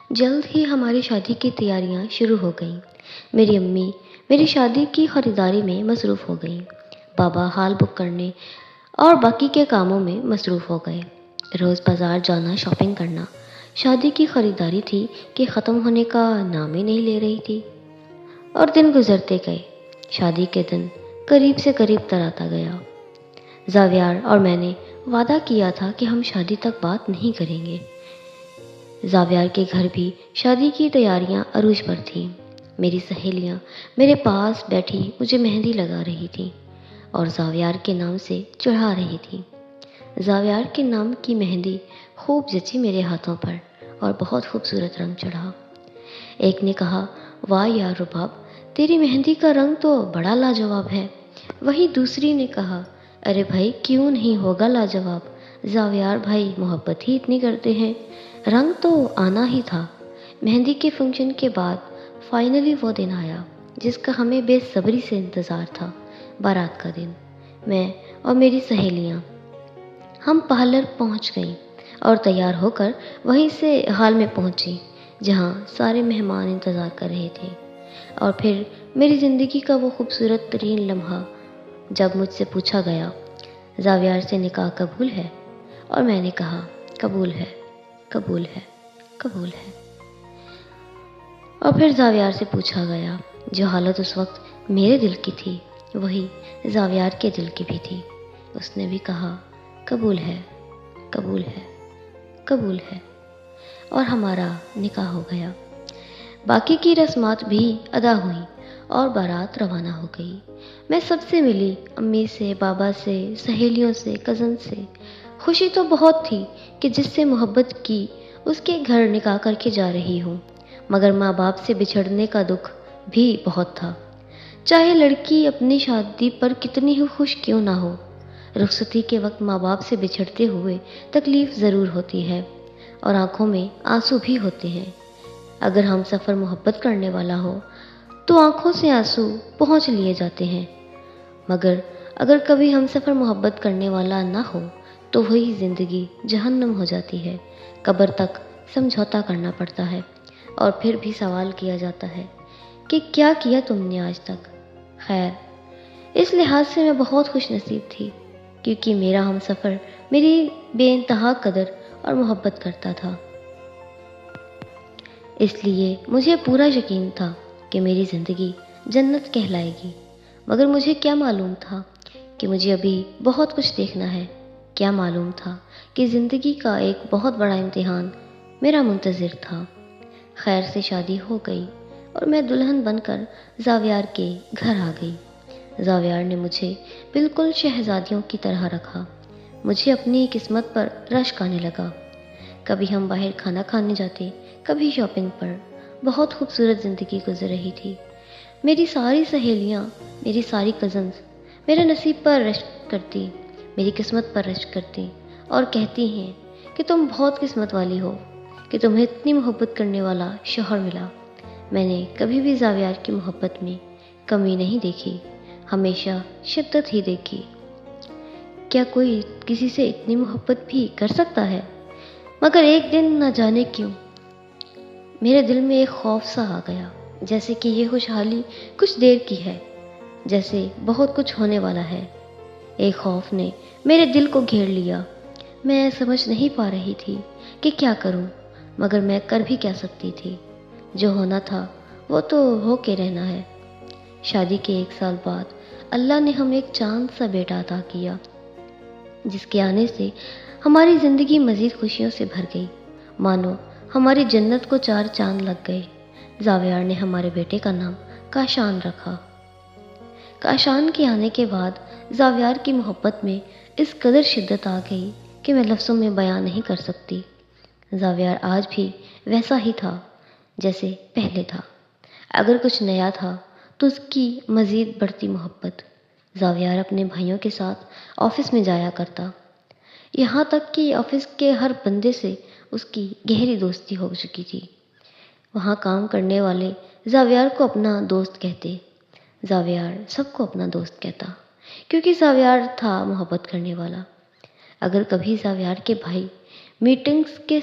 جلد ہی ہماری شادی کی تیاریاں شروع ہو گئیں۔ میری امی میری شادی کی خریداری میں مصروف ہو گئیں۔ بابا ہال بک کرنے اور باقی کے کاموں میں مصروف ہو گئے۔ روز بازار جانا، شاپنگ کرنا، شادی کی خریداری تھی کہ ختم ہونے کا نام ہی نہیں لے رہی تھی۔ اور دن گزرتے گئے۔ شادی کے دن قریب سے قریب تر آتا گیا۔ زاویار اور میں نے وعدہ کیا تھا کہ ہم شادی تک بات نہیں کریں گے۔ زاویار کے گھر بھی شادی کی تیاریاں عروج پر تھیں۔ میری سہیلیاں میرے پاس بیٹھی مجھے مہندی لگا رہی تھیں اور زاویار کے نام سے چڑھا رہی تھیں۔ زاویار کے نام کی مہندی خوب جچی میرے ہاتھوں پر اور بہت خوبصورت رنگ چڑھا۔ ایک نے کہا، واہ یار رباب، تیری مہندی کا رنگ تو بڑا لاجواب ہے۔ وہیں دوسری نے کہا، ارے بھائی کیوں نہیں ہوگا لاجواب، زاویار بھائی محبت ہی اتنی کرتے ہیں، رنگ تو آنا ہی تھا۔ مہندی کے فنکشن کے بعد فائنلی وہ دن آیا جس کا ہمیں بے صبری سے انتظار تھا، بارات کا دن۔ میں اور میری سہیلیاں ہم پارلر پہنچ گئیں اور تیار ہو کر وہیں سے ہال میں پہنچی جہاں سارے مہمان انتظار کر رہے تھے۔ اور پھر میری زندگی کا وہ خوبصورت ترین لمحہ جب مجھ سے پوچھا گیا، زاویار سے نکاح قبول ہے؟ اور میں نے کہا، قبول ہے، قبول ہے، قبول ہے۔ اور پھر زاویار سے پوچھا گیا، جو حالت اس وقت میرے دل کی تھی وہی زاویار کے دل کی بھی تھی۔ اس نے بھی کہا، قبول ہے، قبول ہے، قبول ہے۔ اور ہمارا نکاح ہو گیا۔ باقی کی رسمات بھی ادا ہوئیں اور بارات روانہ ہو گئی۔ میں سب سے ملی، امی سے، بابا سے، سہیلیوں سے، کزن سے۔ خوشی تو بہت تھی کہ جس سے محبت کی اس کے گھر نکاح کر کے جا رہی ہوں، مگر ماں باپ سے بچھڑنے کا دکھ بھی بہت تھا۔ چاہے لڑکی اپنی شادی پر کتنی ہی خوش کیوں نہ ہو، رخصتی کے وقت ماں باپ سے بچھڑتے ہوئے تکلیف ضرور ہوتی ہے اور آنکھوں میں آنسو بھی ہوتے ہیں۔ اگر ہم سفر محبت کرنے والا ہو تو آنکھوں سے آنسو پہنچ لیے جاتے ہیں، مگر اگر کبھی ہم سفر محبت کرنے والا نہ ہو تو وہی زندگی جہنم ہو جاتی ہے۔ قبر تک سمجھوتا کرنا پڑتا ہے اور پھر بھی سوال کیا جاتا ہے کہ کیا کیا تم نے آج تک؟ خیر، اس لحاظ سے میں بہت خوش نصیب تھی کیونکہ میرا ہم سفر میری بے انتہا قدر اور محبت کرتا تھا۔ اس لیے مجھے پورا یقین تھا کہ میری زندگی جنت کہلائے گی، مگر مجھے کیا معلوم تھا کہ مجھے ابھی بہت کچھ دیکھنا ہے۔ کیا معلوم تھا کہ زندگی کا ایک بہت بڑا امتحان میرا منتظر تھا۔ خیر سے شادی ہو گئی اور میں دلہن بن کر زاویار کے گھر آ گئی۔ زاویار نے مجھے بالکل شہزادیوں کی طرح رکھا۔ مجھے اپنی قسمت پر رشک آنے لگا۔ کبھی ہم باہر کھانا کھانے جاتے، کبھی شاپنگ پر۔ بہت خوبصورت زندگی گزر رہی تھی۔ میری ساری سہیلیاں، میری ساری کزنز میرے نصیب پر رشک کرتی، میری قسمت پر رشک کرتی اور کہتی ہیں کہ تم بہت قسمت والی ہو کہ تمہیں اتنی محبت کرنے والا شوہر ملا۔ میں نے کبھی بھی زاویار کی محبت میں کمی نہیں دیکھی، ہمیشہ شدت ہی دیکھی۔ کیا کوئی کسی سے اتنی محبت بھی کر سکتا ہے؟ مگر ایک دن نہ جانے کیوں میرے دل میں ایک خوف سا آ گیا، جیسے کہ یہ خوشحالی کچھ دیر کی ہے، جیسے بہت کچھ ہونے والا ہے۔ ایک خوف نے میرے دل کو گھیر لیا۔ میں سمجھ نہیں پا رہی تھی کہ کیا کروں، مگر میں کر بھی کیا سکتی تھی؟ جو ہونا تھا وہ تو ہو کے رہنا ہے۔ شادی کے 1 سال بعد اللہ نے ہمیں ایک چاند سا بیٹا عطا کیا، جس کے آنے سے ہماری زندگی مزید خوشیوں سے بھر گئی۔ مانو ہماری جنت کو 4 چاند لگ گئے۔ زاویار نے ہمارے بیٹے کا نام کاشان رکھا۔ کاشان کے آنے کے بعد زاویار کی محبت میں اس قدر شدت آ گئی کہ میں لفظوں میں بیان نہیں کر سکتی۔ زاویار آج بھی ویسا ہی تھا جیسے پہلے تھا۔ اگر کچھ نیا تھا تو اس کی مزید بڑھتی محبت۔ زاویار اپنے بھائیوں کے ساتھ آفس میں جایا کرتا، یہاں تک کہ آفس کے ہر بندے سے اس کی گہری دوستی ہو چکی تھی۔ وہاں کام کرنے والے زاویار کو اپنا دوست کہتے، زاویار سب کو اپنا دوست کہتا کیونکہ زاویار تھا محبت کرنے والا۔ اگر کبھی زاویار کے بھائی میٹنگز کے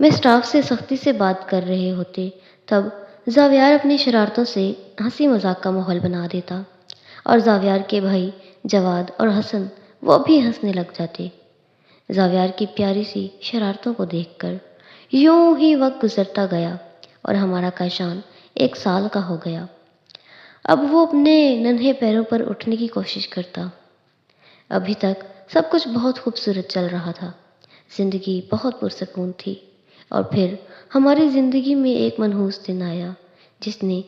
میں اسٹاف سے سختی سے بات کر رہے ہوتے تب زاویار اپنی شرارتوں سے ہنسی مذاق کا ماحول بنا دیتا اور زاویار کے بھائی جواد اور حسن وہ بھی ہنسنے لگ جاتے۔ زاویار کی پیاری سی شرارتوں کو دیکھ کر یوں ہی وقت گزرتا گیا اور ہمارا کاشان 1 سال کا ہو گیا۔ اب وہ اپنے ننھے پیروں پر اٹھنے کی کوشش کرتا۔ ابھی تک سب کچھ بہت خوبصورت چل رہا تھا، زندگی بہت پرسکون تھی، اور پھر ہماری زندگی میں ایک منحوس دن آیا جس نے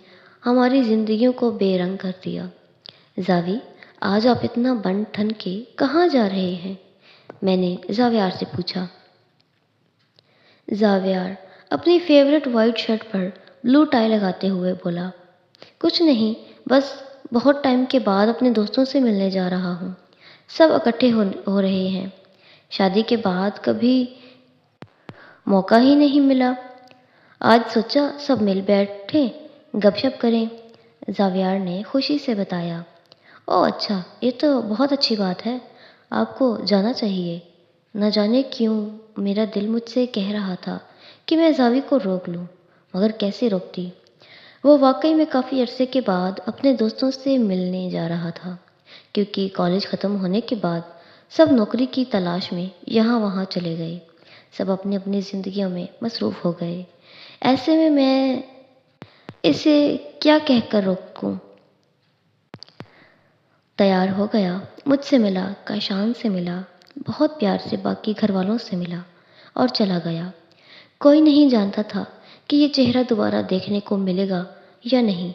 ہماری زندگیوں کو بے رنگ کر دیا۔ زاوی، آج آپ اتنا بن ٹھن کے کہاں جا رہے ہیں؟ میں نے زاویار سے پوچھا۔ زاویار اپنی فیورٹ وائٹ شرٹ پر بلو ٹائی لگاتے ہوئے بولا، کچھ نہیں، بس بہت ٹائم کے بعد اپنے دوستوں سے ملنے جا رہا ہوں۔ سب اکٹھے ہو رہے ہیں، شادی کے بعد کبھی موقع ہی نہیں ملا، آج سوچا سب مل بیٹھیں گپ شپ کریں۔ زاویار نے خوشی سے بتایا۔ او اچھا، یہ تو بہت اچھی بات ہے، آپ کو جانا چاہیے۔ نہ جانے کیوں میرا دل مجھ سے کہہ رہا تھا کہ میں زاوی کو روک لوں، مگر کیسے روکتی؟ وہ واقعی میں کافی عرصے کے بعد اپنے دوستوں سے ملنے جا رہا تھا، کیونکہ کالج ختم ہونے کے بعد سب نوکری کی تلاش میں یہاں وہاں چلے گئے، سب اپنی اپنی زندگیوں میں مصروف ہو گئے۔ ایسے میں اسے کیا کہہ کر روکوں؟ تیار ہو گیا، مجھ سے ملا، کاشان سے ملا، بہت پیار سے باقی گھر والوں سے ملا اور چلا گیا۔ کوئی نہیں جانتا تھا کہ یہ چہرہ دوبارہ دیکھنے کو ملے گا یا نہیں۔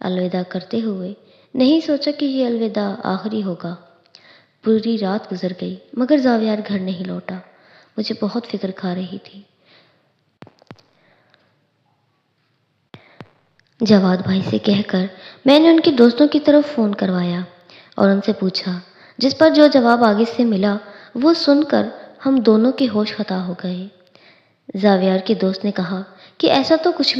الوداع کرتے ہوئے نہیں سوچا کہ یہ الوداع آخری ہوگا۔ پوری رات گزر گئی مگر زاویار گھر نہیں لوٹا۔ مجھے بہت فکر کھا رہی تھی۔ جواد بھائی سے کہہ کر میں نے ان کے دوستوں کی طرف فون کروایا اور ان سے پوچھا، جس پر جو جواب آگے سے ملا وہ سن کر ہم دونوں کے ہوش خطا ہو گئے۔ زاویار کے دوست نے کہا کہ ایسا تو کچھ